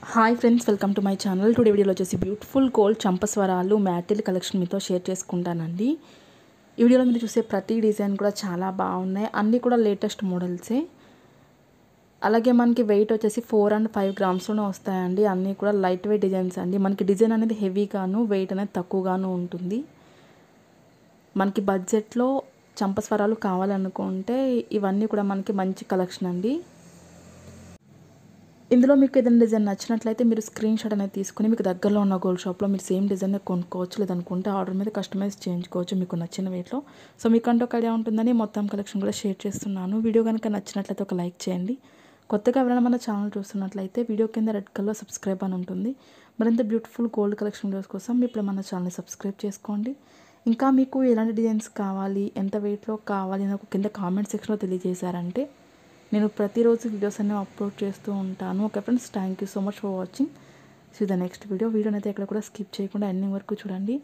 Hi friends, welcome to my channel. Today వీడియోలో వచ్చేసి beautiful gold చంపస్వరాలు మ్యాటిల్ collection మీతో share చేసుకుంటానండి. ఈ వీడియోలో మీరు చూసే ప్రతి డిజైన్ కూడా చాలా బాగున్నాయి. అన్నీ కూడా లేటెస్ట్ మోడల్సే. అలాగే మనకి వెయిట్ వచ్చేసి 4 and 5 గ్రామ్స్లోనే వస్తాయండి. అన్నీ కూడా లైట్ వెయిట్ డిజైన్స్ అండి. మనకి డిజైన్ అనేది హెవీగాను, వెయిట్ అనేది తక్కువగాను ఉంటుంది. మనకి బడ్జెట్లో చంపస్వరాలు కావాలనుకుంటే ఇవన్నీ కూడా మనకి మంచి కలెక్షన్ అండి. ఇందులో మీకు ఏదైనా డిజైన్ నచ్చినట్లయితే మీరు స్క్రీన్ షాట్ అనేది తీసుకుని మీకు దగ్గరలో ఉన్న గోల్డ్ షాప్లో మీరు సేమ్ డిజైన్ కొనుక్కోవచ్చు. లేదనుకుంటే ఆర్డర్ మీద కస్టమైజ్ చేయించుకోవచ్చు మీకు నచ్చిన వెయిట్లో. సో మీకంటూ ఒక ఐడియా ఉంటుందని మొత్తం కలెక్షన్ కూడా షేర్ చేస్తున్నాను. వీడియో కనుక నచ్చినట్లయితే ఒక లైక్ చేయండి. కొత్తగా ఎవరైనా మన ఛానల్ చూస్తున్నట్లయితే వీడియో కింద రెడ్ కలర్ సబ్స్క్రైబ్ అని ఉంటుంది. మరింత బ్యూటిఫుల్ గోల్డ్ కలెక్షన్ వీడియోస్ కోసం ఇప్పుడు మన ఛానల్ని సబ్స్క్రైబ్ చేసుకోండి. ఇంకా మీకు ఎలాంటి డిజైన్స్ కావాలి, ఎంత వెయిట్లో కావాలి అని కింద కామెంట్ సెక్షన్లో తెలియజేశారంటే నేను ప్రతిరోజు వీడియోస్ అన్నీ అప్లోడ్ చేస్తూ ఉంటాను. Okay friends, thank you so much for watching. See the next వీడియోని అయితే ఎక్కడ కూడా స్కిప్ చేయకుండా ఎండింగ్ వరకు చూడండి.